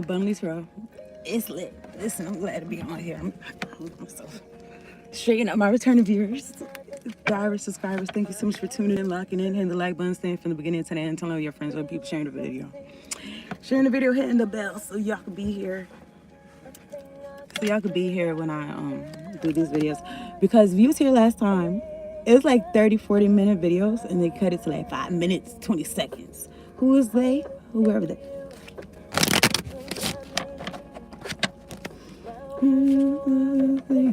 Bunley's Row. It's lit. Listen, I'm glad to be on here. I'm myself. Straighten up my returning viewers. Divers, subscribers, thank you so much for tuning in, locking in, hitting the like button, staying from the beginning to the end, telling all your friends, other people, sharing the video. Sharing the video, hitting the bell so y'all can be here. So y'all could be here when I do these videos. Because views here last time, it was like 30-40 minute videos and they cut it to like 5 minutes, 20 seconds. Who is they? Whoever they.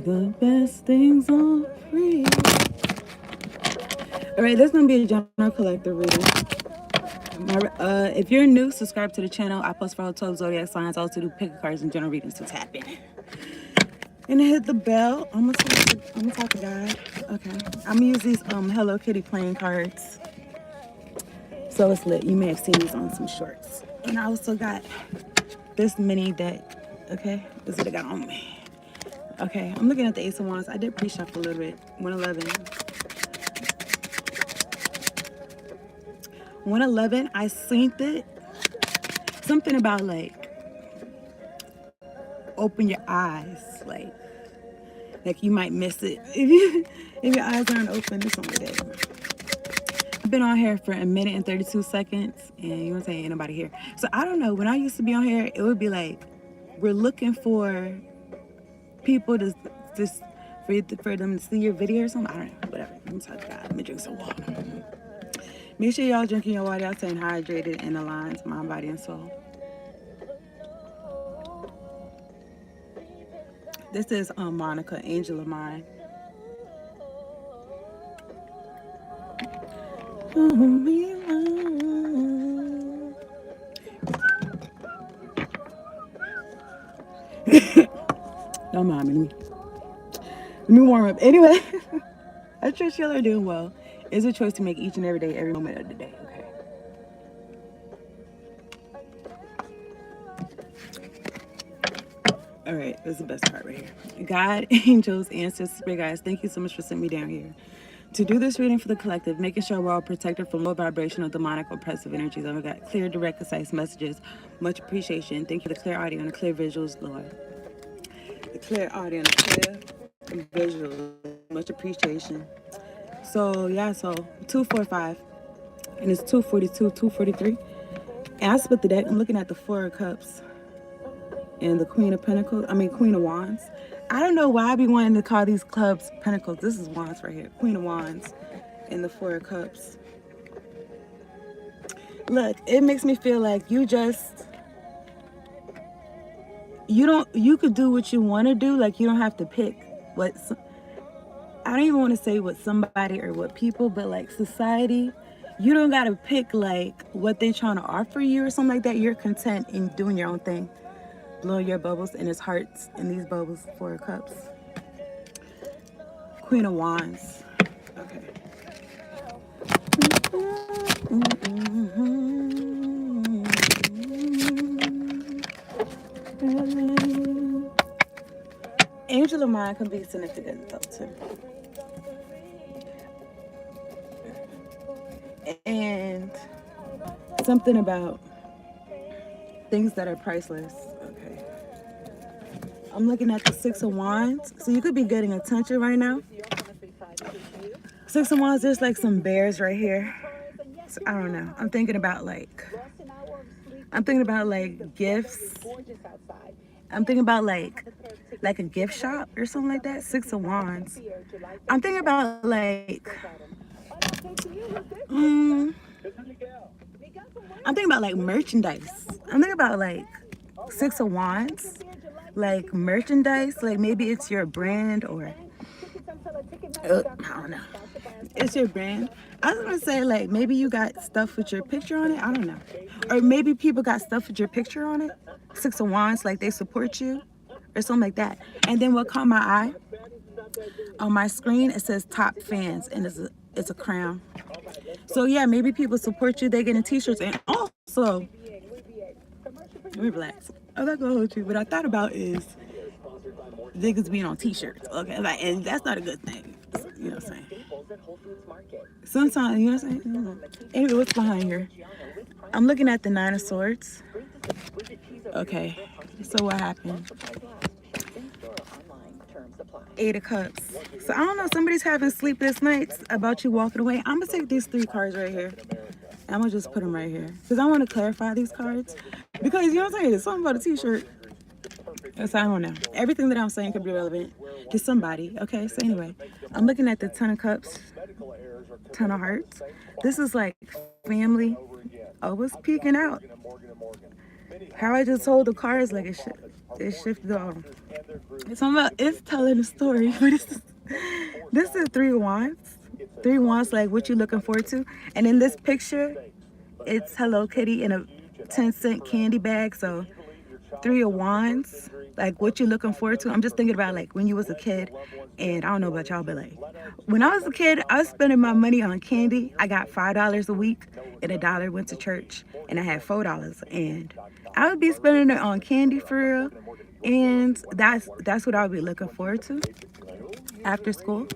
The best things are free. Alright, this is gonna be a general collector reading. If you're new, subscribe to the channel. I post for all 12 zodiac signs. I also do pick cards and general readings, so tap in. And hit the bell. I'm gonna talk to God. Okay. I'm gonna use these Hello Kitty playing cards. So it's lit. You may have seen these on some shorts. And I also got this mini deck. Okay, this is what I got on me. Okay, I'm looking at the Ace of Wands. I did pre-shuffle a little bit. 111. 111, I synced it. Something about like open your eyes, like you might miss it if your eyes aren't open. It's only that. I've been on here for a minute and 32 seconds, and you want to say ain't nobody here. So I don't know. When I used to be on here, it would be like we're looking for people to just for them to see your video or something. I don't know. Whatever. I'm sorry, God. Let me drink some water. Make sure y'all drinking your water, y'all staying hydrated and aligned to mind, body, and soul. This is Monica, angel of mine. Don't mind me. Let me warm up. Anyway, I trust y'all are doing well. It's a choice to make each and every day, every moment of the day, okay? All right, this is the best part right here. God, angels, ancestors, spirit guides, thank you so much for sending me down here to do this reading for the collective, making sure we're all protected from low vibrational, demonic, oppressive energies. And we got clear, direct, concise messages. Much appreciation. Thank you for the clear audio and the clear visuals, Lord. The clear audio and the clear visuals. Much appreciation. So, yeah, so 245. And it's 242, 243. And I split the deck. I'm looking at the Four of Cups and the Queen of Pentacles. Queen of Wands. I don't know why I be wanting to call these clubs Pentacles. This is Wands right here. Queen of Wands and the Four of Cups. Look, it makes me feel like you could do what you want to do. Like, you don't have to pick what, I don't even want to say what somebody or what people, but like society, you don't got to pick like what they trying to offer you or something like that. You're content in doing your own thing. Blow your bubbles, and it's hearts in these bubbles. Four of Cups. Queen of Wands. Okay. Angel of mine can be significant though too. And something about things that are priceless. Okay. I'm looking at the Six of Wands. So you could be getting attention right now. Six of Wands, there's like some bears right here. So I don't know. I'm thinking about like gifts. I'm thinking about like a gift shop or something like that. Six of Wands. I'm thinking about like merchandise. I'm thinking about like Six of Wands, like merchandise, like maybe it's your brand or I don't know. It's your brand. I was gonna say like maybe you got stuff with your picture on it. I don't know. Or maybe people got stuff with your picture on it. Six of Wands, like they support you or something like that. And then what caught my eye on my screen, it says top fans, and it's a crown. So yeah, maybe people support you. They're getting t-shirts, and also let me relax. I'm not gonna hold you, but I thought about is niggas being on t-shirts. Okay, like, and that's not a good thing. You know what I'm saying? Sometimes, you know what I'm saying? Anyway, what's behind here? I'm looking at the Nine of Swords. Okay, so what happened? Eight of Cups. So I don't know, somebody's having sleepless nights about you walking away. I'm gonna take these three cards right here. I'm gonna just put them right here because I want to clarify these cards, because you know what I'm saying, there's something about a t-shirt. So I don't know, everything that I'm saying could be relevant to somebody. Okay, so anyway, I'm looking at the Ten of Cups, Ten of Hearts. This is like family. Oh, what's peeking out? How I just hold the cards like it shifted on. It's telling a story, but this is Three of Wands. Three Wands, like what you looking forward to. And in this picture, it's Hello Kitty in a 10-cent candy bag. So Three of Wands, like what you looking forward to. I'm just thinking about like when you was a kid, and I don't know about y'all, but like when I was a kid, I was spending my money on candy. I got $5 a week, and $1 went to church, and I had $4, and I would be spending it on candy for real. And that's what I would be looking forward to after school.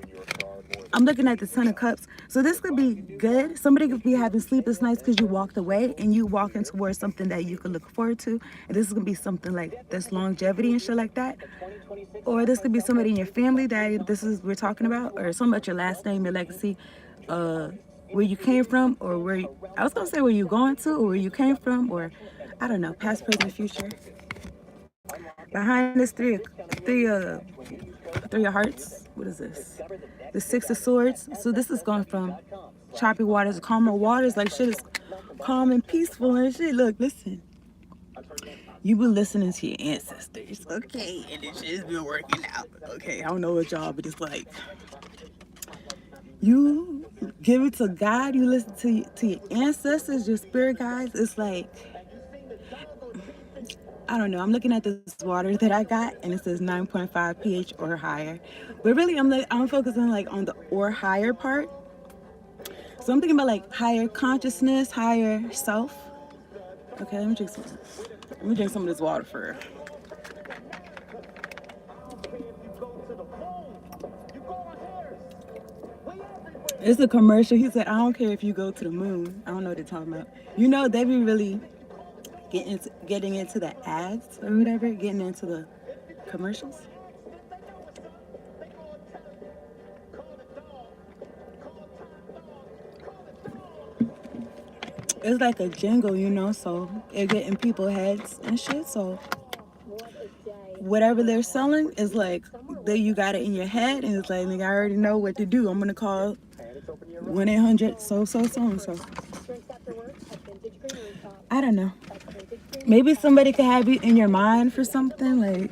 I'm looking at the Ten of Cups. So this could be good. Somebody could be having sleepless nights because you walked away and you walking towards something that you could look forward to. And this is going to be something like this longevity and shit like that. Or this could be somebody in your family that we're talking about. Or something about your last name, your legacy, where you came from, or I was going to say where you going to, or where you came from, or I don't know, past, present, future. Behind this three of hearts, what is this? The Six of Swords. So this is going from choppy waters to calmer waters. Like shit is calm and peaceful and shit. Look, listen. You been listening to your ancestors, okay? And this shit's been working out, okay? I don't know what y'all, but it's like you give it to God. You listen to your ancestors, your spirit guides. It's like, I don't know. I'm looking at this water that I got, and it says 9.5 pH or higher. But really, I'm focusing like on the or higher part. So I'm thinking about like higher consciousness, higher self. Okay, let me drink some of this water for her. It's a commercial. He said, I don't care if you go to the moon. I don't know what they're talking about. You know, they be really getting into the ads or whatever, getting into the commercials. It's like a jingle, you know, so it get in people's heads and shit. So whatever they're selling is like you got it in your head, and it's like, nigga, I already know what to do. I'm gonna call 1-800 so and so. I don't know. Maybe somebody could have you in your mind for something, like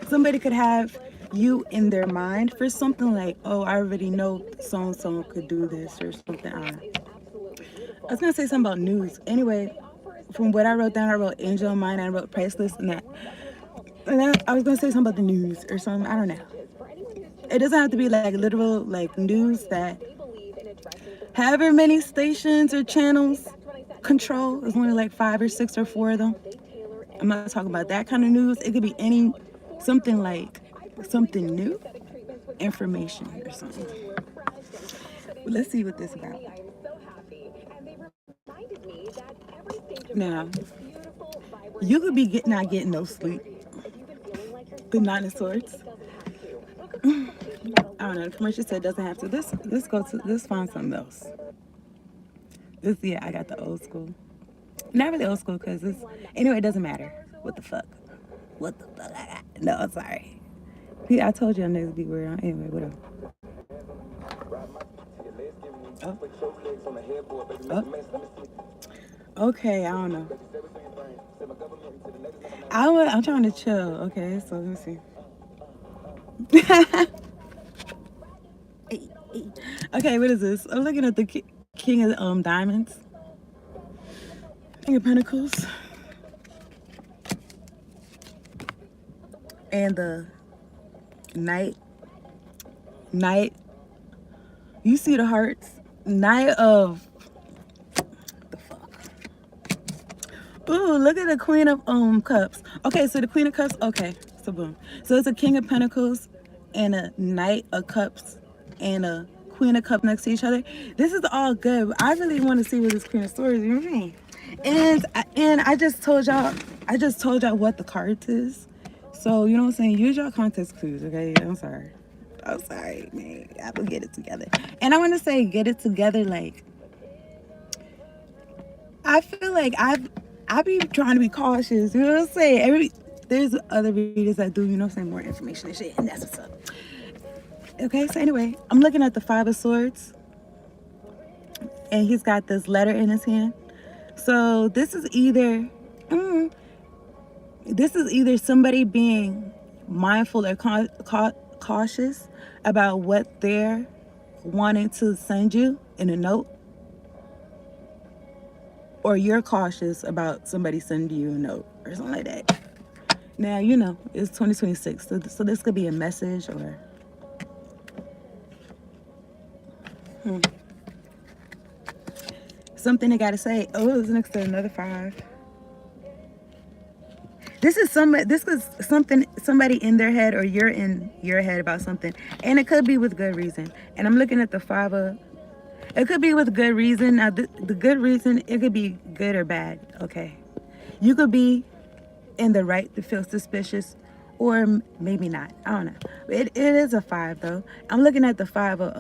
somebody could have you in their mind for something, like, oh, I already know so and so could do this or something. I don't know. I was gonna say something about news. Anyway, from what I wrote down, I wrote angel in mine, I wrote priceless, and that. And I was gonna say something about the news or something. I don't know. It doesn't have to be like literal like news that however many stations or channels control. There's only like 5 or 6 or 4 of them. I'm not talking about that kind of news. It could be something like something new, information or something. But let's see what this is about. Now, you could be not getting no sleep. The Nine of Swords. I don't know. The commercial said it doesn't have to. Let's find something else. I got the old school. Not really old school because anyway, it doesn't matter. What the fuck I got? No, I'm sorry. I told you I'm niggas be weird. Anyway, whatever. Oh. Okay, I don't know. I'm trying to chill. Okay, so let me see. Okay, what is this? I'm looking at the King of Diamonds. King of Pentacles. And the Knight. You see the hearts. Knight of the fuck. Ooh, look at the Queen of Cups. Okay, so the Queen of Cups. Okay, so boom. So it's a King of Pentacles and a Knight of Cups and a Queen of Cups next to each other. This is all good. I really want to see what this Queen of Swords is. You know what I mean? And I just told y'all what the cards is. So you know what I'm saying? Use your context clues, okay? I'm sorry. I'm sorry, man. I will get it together. And I want to say get it together like I feel like I be trying to be cautious. You know what I'm saying? There's other readers that do, you know what I'm saying, more information and shit, and that's what's up. Okay, so anyway, I'm looking at the Five of Swords, and he's got this letter in his hand. So this is either somebody being mindful or cautious about what they're wanting to send you in a note, or you're cautious about somebody sending you a note or something like that. Now, you know, it's 2026, so this could be a message or something they gotta say. Oh, it's next to another five. This is somebody in their head or you're in your head about something, and it could be with good reason. And I'm looking at the five of. It could be with good reason. Now, the good reason, it could be good or bad. Okay, you could be in the right to feel suspicious, or maybe not. I don't know. It is a five though. I'm looking at the five of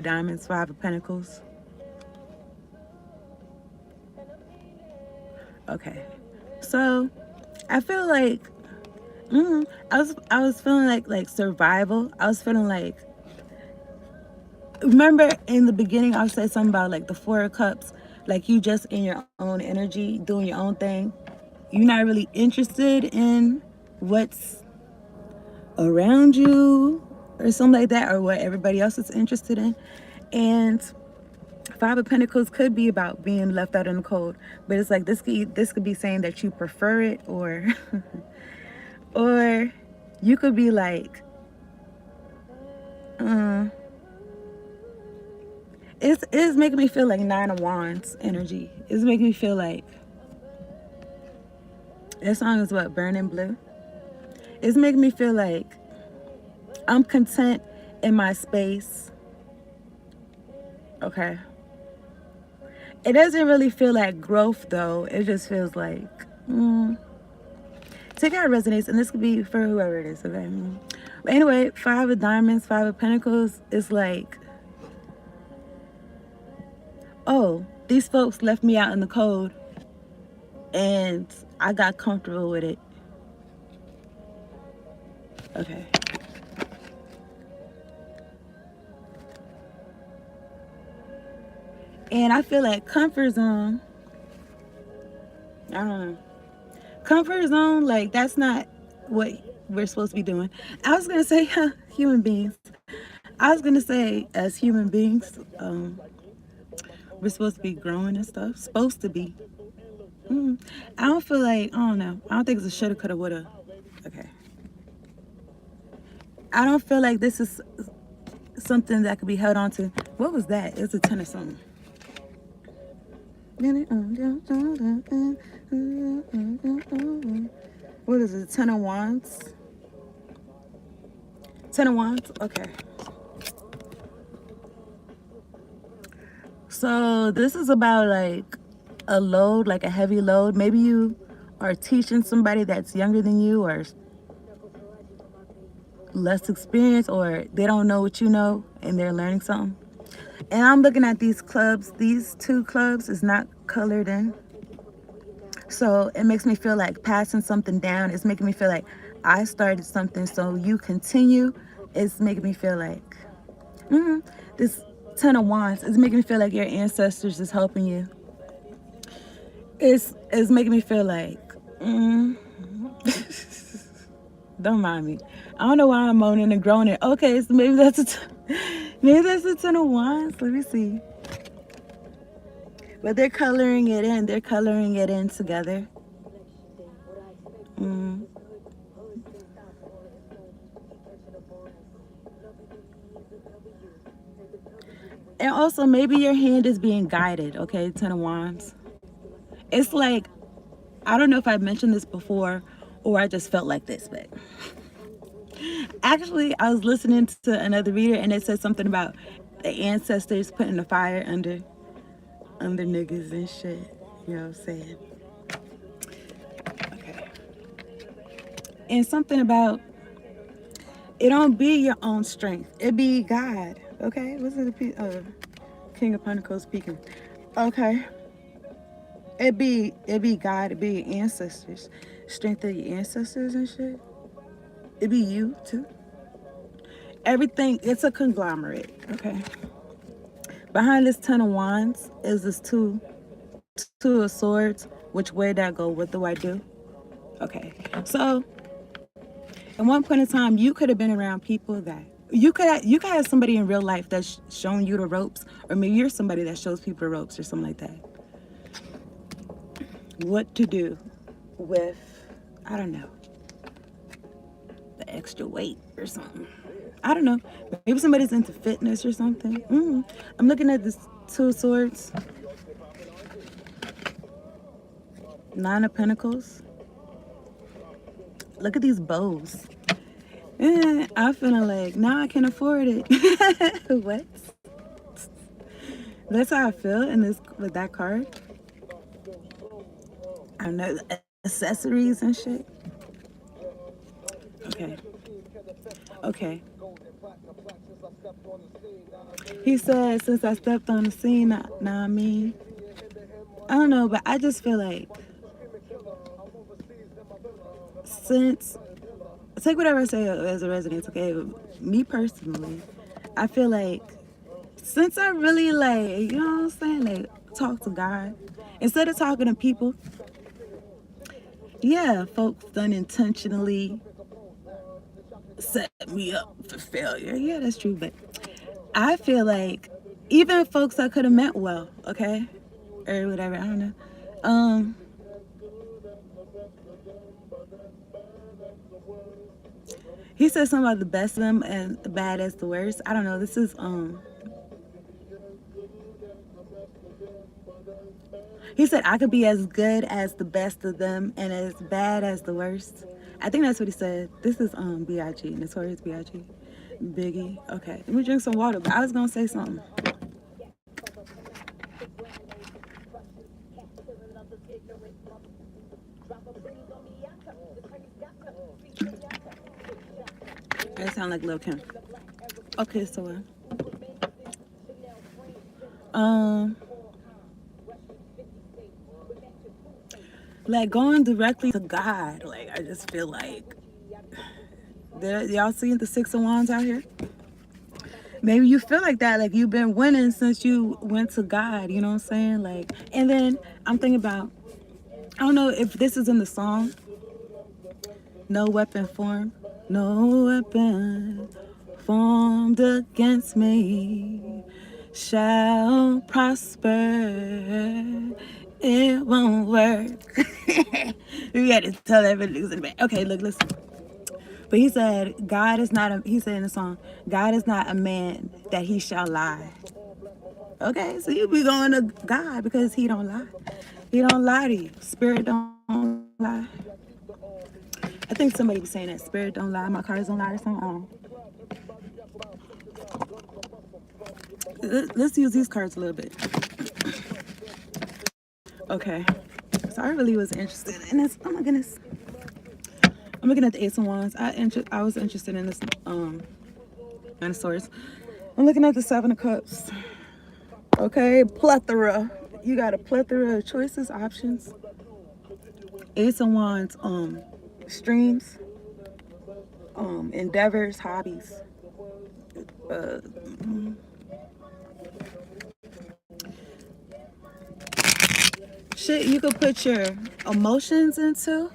diamonds, five of pentacles. Okay, so I feel like I was feeling like survival. I was feeling like, remember in the beginning I said something about like the Four of Cups, like you just in your own energy doing your own thing. You're not really interested in what's around you or something like that, or what everybody else is interested in. And Five of Pentacles could be about being left out in the cold, but it's like this could be saying that you prefer it, or or you could be like it's making me feel like Nine of Wands energy. It's making me feel like that song is what, Burning Blue. It's making me feel like I'm content in my space. Okay. It doesn't really feel like growth though. It just feels like take out resonates, and this could be for whoever it is, okay? But anyway, Five of Diamonds, Five of Pentacles is like, oh, these folks left me out in the cold and I got comfortable with it. Okay. And I feel like comfort zone, I don't know. Comfort zone, like that's not what we're supposed to be doing. I was gonna say human beings. I was gonna say as human beings, we're supposed to be growing and stuff. Supposed to be. I don't feel like, I don't know. I don't think it's a shoulda, coulda, woulda. Okay. I don't feel like this is something that could be held on to. What was that? It's a ton of something. What is it? 10 of Wands? 10 of Wands? Okay. So this is about like a load, like a heavy load. Maybe you are teaching somebody that's younger than you or less experienced, or they don't know what you know and they're learning something. And I'm looking at these clubs. These two clubs is not colored in. So it makes me feel like passing something down. It's making me feel like I started something, so you continue. It's making me feel like this 10 of Wands is making me feel like your ancestors is helping you. It's making me feel like don't mind me. I don't know why I'm moaning and groaning. Okay, so maybe that's a 10 of Wands. Let me see. But they're coloring it in. They're coloring it in together. And also, maybe your hand is being guided, okay? 10 of Wands. It's like, I don't know if I mentioned this before or I just felt like this, but actually, I was listening to another reader and it said something about the ancestors putting the fire under. under niggas and shit. You know what I'm saying? Okay. And something about it don't be your own strength. It be God. Okay? What's the King of Pentacles speaking? Okay. It be God, it be your ancestors. Strength of your ancestors and shit. It be you too. Everything, it's a conglomerate. Okay. Behind this 10 of Wands is this two of Swords. Which way that go? What do I do? Okay. So at one point in time, you could have been around people that you could have somebody in real life that's shown you the ropes, or maybe you're somebody that shows people the ropes or something like that. What to do with, I don't know, the extra weight or something. I don't know. Maybe somebody's into fitness or something. I'm looking at this 2 of Swords, 9 of Pentacles. Look at these bows. I'm feeling like, now I can afford it. What? That's how I feel in this with that card. I don't know, accessories and shit. Okay. Okay. He said, since I stepped on the scene, I mean, I don't know, but I just feel like since, take whatever I say as a resonance, okay? Me personally, I feel like since I really like, you know what I'm saying, like talk to God, instead of talking to people, yeah, folks done intentionally set me up for failure. Yeah, that's true, but I feel like even folks I could have meant well, okay? Or whatever, I don't know. He said something about the best of them and the bad as the worst. I don't know. This is he said I could be as good as the best of them and as bad as the worst. I think that's what he said. This is B.I.G. Notorious B.I.G. Biggie. Okay, let me drink some water. But I was gonna say something. I sound like Lil Kim. Okay, so like going directly to God. Like I just feel like y'all seeing the 6 of Wands out here? Maybe you feel like that, like you've been winning since you went to God, you know what I'm saying? Like, and then I'm thinking about, I don't know if this is in the song, no weapon formed against me shall prosper. It won't work. We had to tell everybody in the back. Okay, look, listen. But he said, he said in the song, God is not a man that he shall lie. Okay, so you be going to God because he don't lie. He don't lie to you. Spirit don't lie. I think somebody was saying that spirit don't lie, my cards don't lie or something. Let's use these cards a little bit. Okay, so I really was interested in this. Oh my goodness. I'm looking at the Ace of Wands. I was interested in this Nine of Swords. I'm looking at the 7 of Cups. Okay, plethora. You got a plethora of choices, options. Ace of Wands, streams, endeavors, hobbies. Shit you could put your emotions into.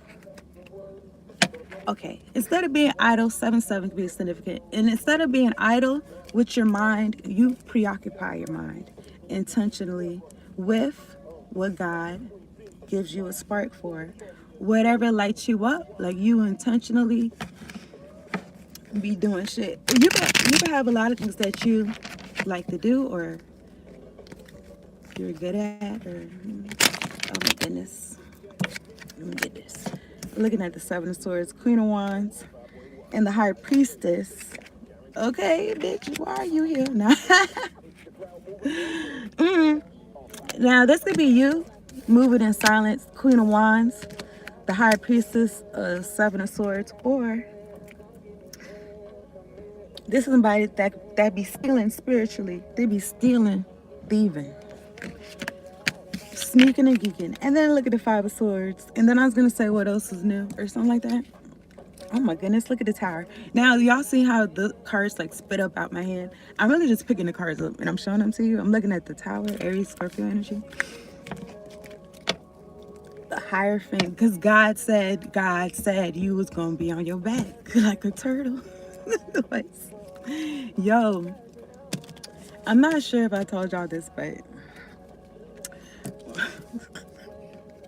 Okay, instead of being idle, 7-7 could be significant. And instead of being idle with your mind, you preoccupy your mind intentionally with what God gives you a spark for. Whatever lights you up, like you intentionally be doing shit. You can have a lot of things that you like to do or you're good at, or oh my goodness. Let me get this. Looking at the 7 of Swords, Queen of Wands, and the High Priestess. Okay, bitch, why are you here now? Now, this could be you moving in silence, Queen of Wands, the High Priestess, Seven of Swords, or this is somebody that be stealing spiritually. They be stealing, thieving, sneaking and geeking. And then look at the Five of Swords. And then I was gonna say what else is new or something like that. Oh my goodness, look at the Tower. Now, y'all see how the cards like spit up out my hand? I'm really just picking the cards up and I'm showing them to you. I'm looking at the Tower, Aries, Scorpio energy. The Hierophant, because God said you was gonna be on your back like a turtle. Yo, I'm not sure if I told y'all this, but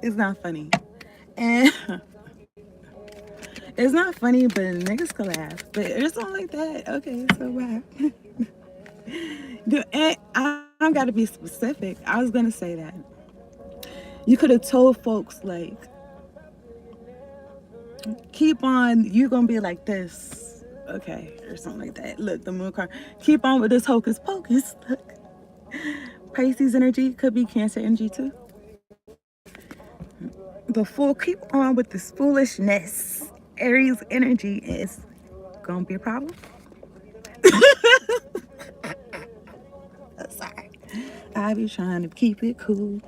it's not funny. And it's not funny, but niggas can laugh. But it's something like that. Okay, so what? And I don't gotta be specific. I was gonna say that. You could have told folks like, keep on, you're gonna be like this. Okay, or something like that. Look, the moon card. Keep on with this hocus pocus. Look. Pisces energy could be Cancer energy too. The Fool, keep on with this foolishness. Aries energy is gonna be a problem. Sorry. I be trying to keep it cool.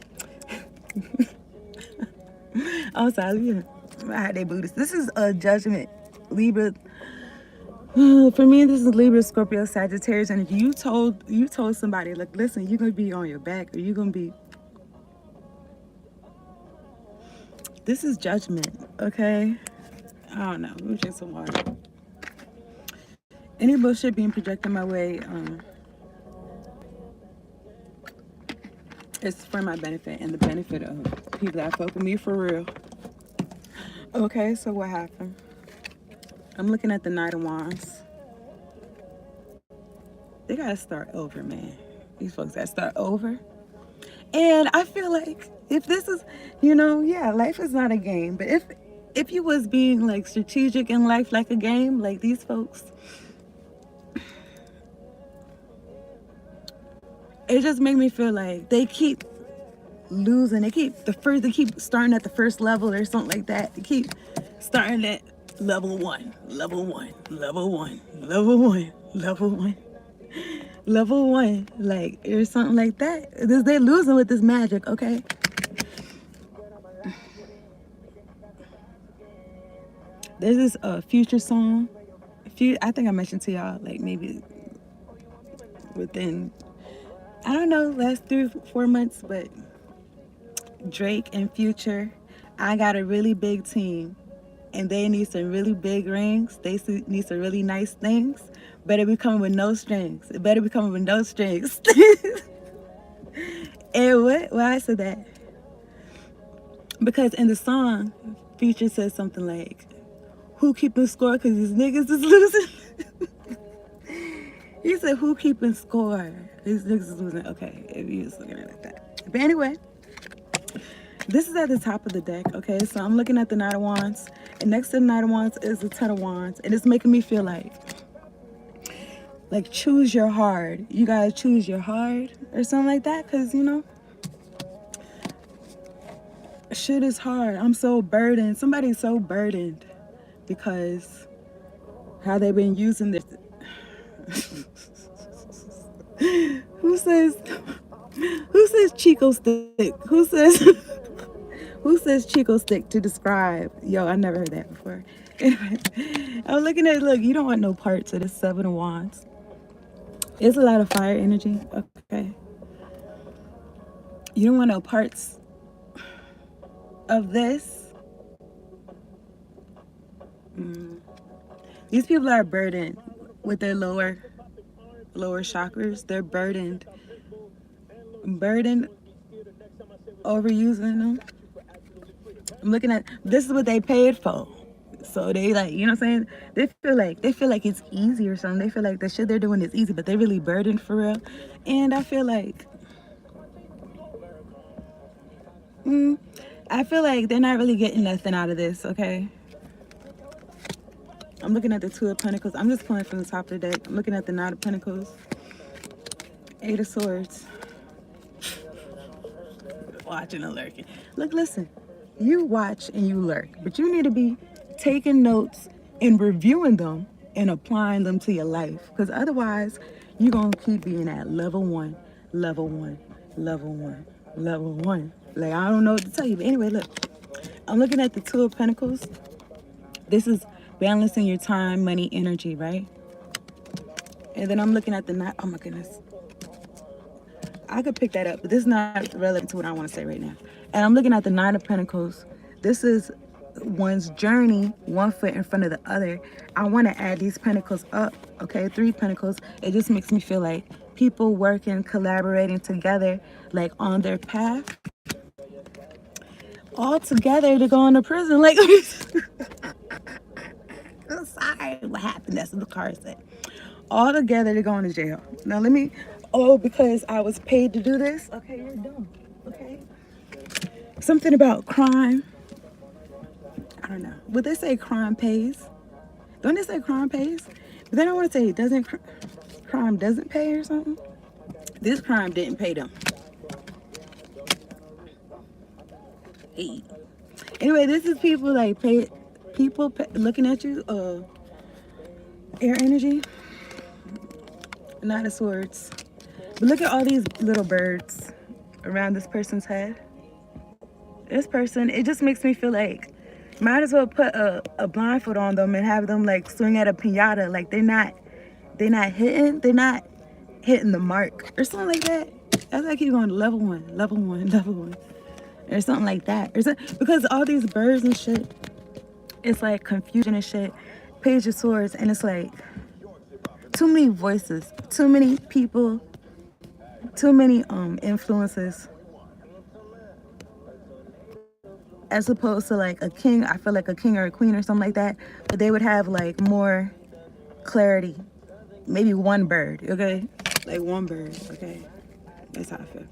I'm sorry. I had they Buddhist. This is a judgment. Libra. For me, this is Libra, Scorpio, Sagittarius energy. You told somebody, like, listen, you're gonna be on your back, or you're gonna be. This is judgment, okay? I don't know. Let me drink some water. Any bullshit being projected my way, it's for my benefit and the benefit of people that fuck with me for real. Okay, so what happened? I'm looking at the Knight of Wands. They gotta start over, man. These folks gotta start over. And I feel like if this is, yeah, life is not a game. But if you was being like strategic in life like a game, like these folks, it just made me feel like they keep losing. They keep starting at the first level or something like that. They keep starting at level one, level one, level one, level one, level one. Level one, like, or something like that. They're losing with this magic, okay? There's this future song. I think I mentioned to y'all, like, maybe within, I don't know, last 3-4 months, but Drake and Future, I got a really big team, and they need some really big rings. They need some really nice things. Better be coming with no strings. It better be coming with no strings. And why I said that? Because in the song, Future says something like, who keeping score because these niggas is losing? He said, who keeping score? These niggas is losing. Okay, if you was looking at it like that. But anyway, this is at the top of the deck, okay? So I'm looking at the Knight of Wands. And next to the Knight of Wands is the Ten of Wands. And it's making me feel like choose your hard. You gotta choose your hard or something like that. Because, shit is hard. I'm so burdened. Somebody's so burdened because how they've been using this. Who says Chico stick? Who says Chico stick to describe? Yo, I never heard that before. Anyway, I'm looking at, look, you don't want no parts of the Seven of Wands. It's a lot of fire energy, okay? You don't want no parts of this. These people are burdened with their lower chakras. They're burdened overusing them. I'm looking at, this is what they paid for. So they like, you know what I'm saying? They feel like it's easy or something. They feel like the shit they're doing is easy, but they're really burdened for real. And I feel like they're not really getting nothing out of this, okay? I'm looking at the Two of Pentacles. I'm just pulling from the top of the deck. I'm looking at the Knight of Pentacles. Eight of Swords. watching and lurking. Look, listen, you watch and you lurk, but you need to be taking notes and reviewing them and applying them to your life. Because otherwise, you're going to keep being at level one, level one, level one, level one. Like, I don't know what to tell you. But anyway, look, I'm looking at the Two of Pentacles. This is balancing your time, money, energy, right? And then I'm looking at the Nine. Oh my goodness. I could pick that up, but this is not relevant to what I want to say right now. And I'm looking at the Nine of Pentacles. This is one's journey, one foot in front of the other. I want to add these pentacles up, okay? 3 pentacles. It just makes me feel like people working, collaborating together, like on their path. All together to go into prison. Like, I'm sorry, what happened? That's what the card said. All together to go into jail. Now let me, because I was paid to do this. Okay, you're dumb. Okay. Something about crime. I don't know. Would they say crime pays? Don't they say crime pays? But then I want to say, doesn't crime doesn't pay or something? This crime didn't pay them. Hey. Anyway, this is people like looking at you. Air energy. Knight of Swords. But look at all these little birds around this person's head. This person, it just makes me feel like might as well put a blindfold on them and have them like swing at a piñata. Like they're not hitting the mark or something like that. That's like keep going level one, level one, level one, or something like that. Because all these birds and shit, it's like confusion and shit. Page of Swords, and it's like too many voices, too many people, too many influences. As opposed to like a king, I feel like a king or a queen or something like that, but they would have like more clarity. Maybe one bird, okay? Like one bird, okay? That's how I feel.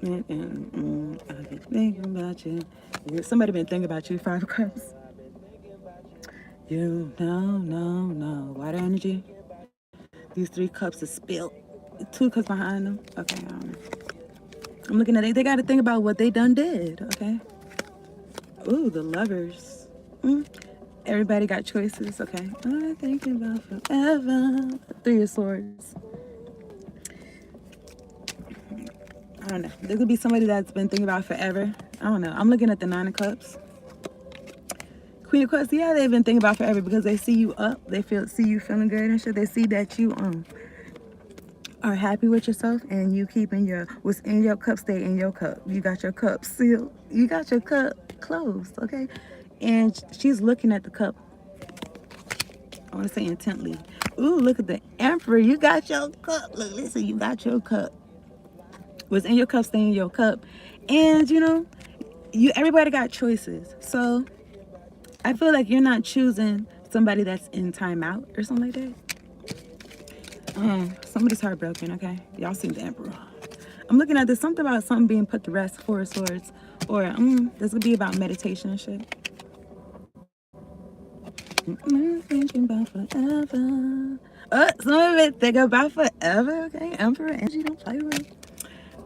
I've been thinking about you. Somebody been thinking about you, 5 of Cups. You, no. Water energy. These 3 cups are spilled. 2 cups behind them. Okay, I don't know. I'm looking at it. They got to think about what they done did, okay? Ooh, the Lovers. Everybody got choices, okay? I'm thinking about forever. 3 of Swords. I don't know. There could be somebody that's been thinking about forever. I don't know. I'm looking at the 9 of Cups. Queen of Cups, yeah, they've been thinking about forever because they see you up. They see you feeling good and shit. They see that you are happy with yourself and you keeping what's in your cup stay in your cup. You got your cup sealed. You got your cup closed, okay? And she's looking at the cup. I want to say intently. Ooh, look at the Emperor. You got your cup. Look, listen, you got your cup. What's in your cup stay in your cup. And everybody got choices. So I feel like you're not choosing somebody that's in timeout or something like that. Somebody's heartbroken, okay? Y'all seen the Emperor. I'm looking at this, something about something being put to rest, 4 of Swords. Or this could be about meditation and shit. Thinking about forever. Some of it think about forever, okay? Emperor energy, don't play with it.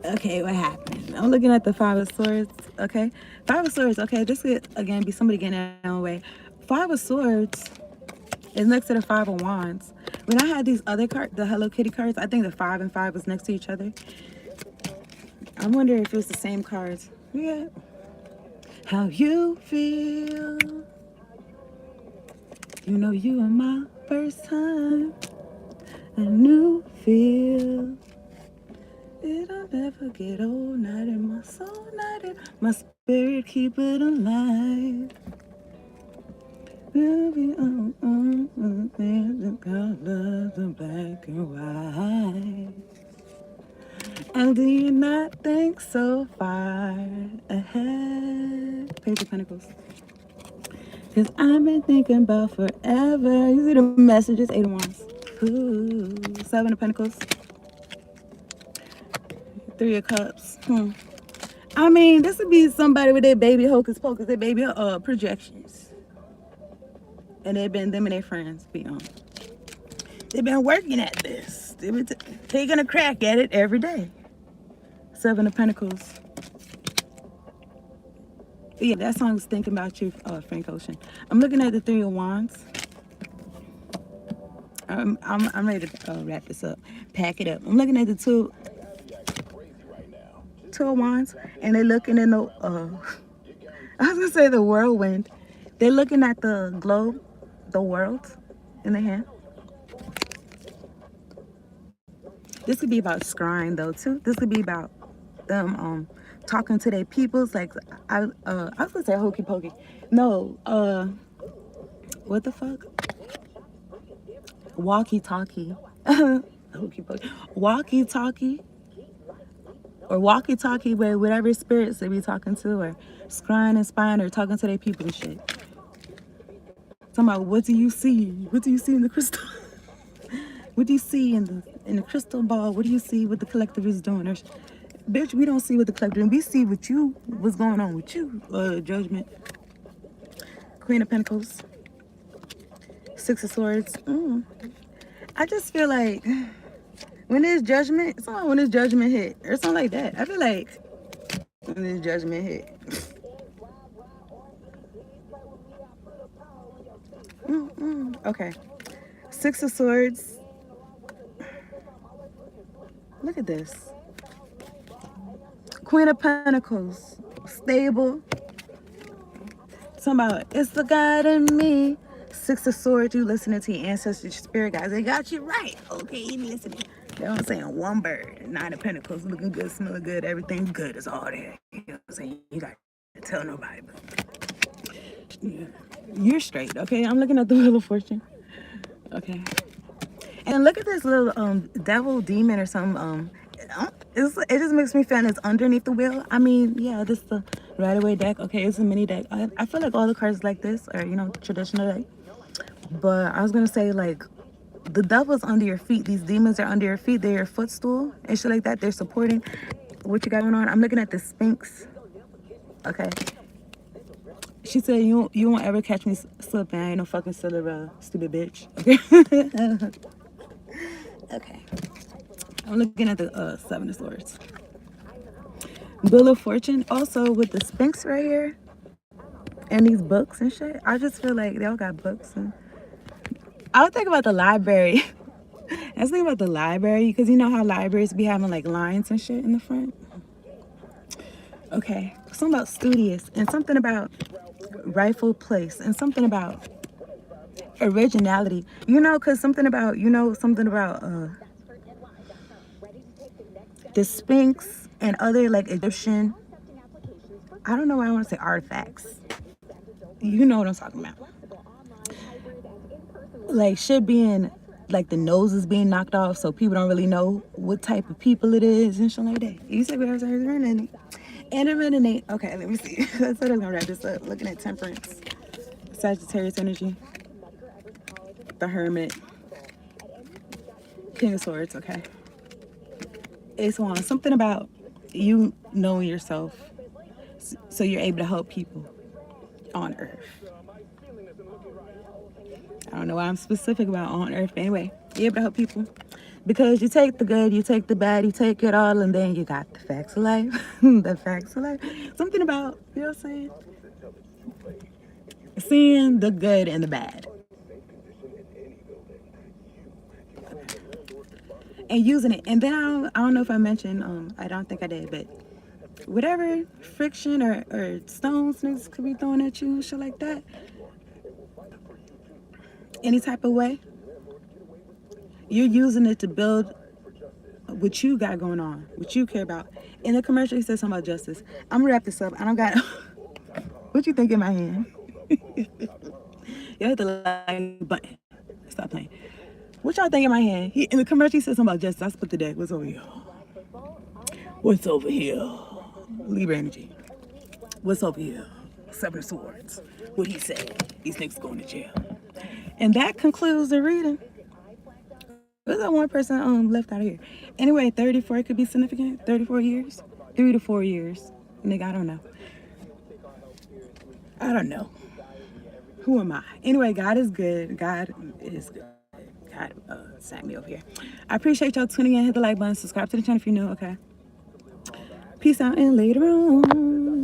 Okay, what happened? I'm looking at the 5 of Swords, okay? 5 of Swords, okay, this could, again, be somebody getting out of their own way. 5 of Swords is next to the 5 of Wands. When I had these other cards, the Hello Kitty cards, I think the 5 and 5 was next to each other. I wonder if it was the same cards. Yeah. How you feel. You know you are my first time. A new feel. It'll never get old. Night in my soul, night in my spirit, keep it alive. We'll be on the colors of black and white. And do you not think so far ahead? Page of Pentacles. Because I've been thinking about forever. You see the messages, 8 of Wands. Ooh, 7 of Pentacles. 3 of Cups. I mean, this would be somebody with their baby hocus pocus, their baby projections. And they've been, them and their friends, they've been working at this. They've been taking a crack at it every day. 7 of Pentacles. Yeah, that song's Thinking About You, Frank Ocean. I'm looking at the Three of Wands. I'm ready to wrap this up, pack it up. I'm looking at the two of Wands, and they're looking in the, I was gonna say the whirlwind. They're looking at the globe, the world in the hand. This could be about scrying though too. This could be about them talking to their peoples. Like I was gonna say hokey pokey. No, what the fuck? Walkie talkie. Hokey pokey. Walkie talkie. Or walkie talkie with whatever spirits they be talking to, or scrying and spying, or talking to their people and shit. Talking about, what do you see? What do you see in the crystal? What do you see in the crystal ball? What do you see what the collective is doing? Or, bitch, we don't see what the collective is. We see what's going on with you. Judgment. Queen of Pentacles. Six of Swords. I just feel like when there's judgment, it's not when there's judgment hit or something like that. I feel like when there's judgment hit. Okay. Six of Swords. Look at this. Queen of Pentacles. Stable. Talking about, it's the God in me. Six of Swords, you listening to your ancestors, spirit guys. They got you right. Okay, you listening. You know what I'm saying? One bird. Nine of Pentacles. Looking good, smelling good. Everything good is all there. You know what I'm saying? You got to tell nobody. But you're straight, okay? I'm looking at the Wheel of Fortune. Okay. And look at this little devil demon or something. It just makes me feel it's underneath the wheel. I mean, yeah, this is the Rider-Waite deck. Okay, it's a mini deck. I feel like all the cards like this are, traditional deck. But I was going to say, like, the devil's under your feet. These demons are under your feet. They're your footstool and shit like that. They're supporting what you got going on. I'm looking at the Sphinx. Okay. She said, you won't ever catch me slipping. I ain't no fucking silly, stupid bitch. Okay. Okay. I'm looking at the Seven of Swords. Wheel of Fortune. Also with the Sphinx right here. And these books and shit. I just feel like they all got books. And I would think about the library. I was thinking about the library. Because you know how libraries be having like lines and shit in the front. Okay. Something about studious. And something about rightful place. And something about originality. Because something about the Sphinx and other like Egyptian, I don't know why I want to say artifacts. You know what I'm talking about. Like shit being, like the nose is being knocked off so people don't really know what type of people it is and shit like that. You said whatever and it. Okay, let me see. I said I was gonna wrap this up. Looking at Temperance. Sagittarius energy. The Hermit. King of Swords, okay. Ace of Wands. Something about you knowing yourself so you're able to help people on Earth. I don't know why I'm specific about on Earth, but anyway, you're able to help people. Because you take the good, you take the bad, you take it all, and then you got the facts of life. The facts of life. Something about, you know what I'm saying? Seeing the good and the bad. And using it. And then I don't know if I mentioned, I don't think I did, but whatever friction or stones niggas could be throwing at you, shit like that. Any type of way. You're using it to build what you got going on, what you care about. In the commercial, he said something about justice. I'm gonna wrap this up. I don't got what you think in my hand. You hit the like button. Stop playing. What y'all think in my hand? In the commercial, he said something about justice. I split the deck. What's over here? What's over here? Libra energy. What's over here? Seven of Swords. What he said. These niggas going to jail. And that concludes the reading. There's that one person left out of here. Anyway, 34 could be significant. 34 years. 3 to 4 years. Nigga, I don't know. I don't know. Who am I? Anyway, God is good. God is good. God sat me over here. I appreciate y'all tuning in. Hit the like button. Subscribe to the channel if you're new. Okay. Peace out and later on.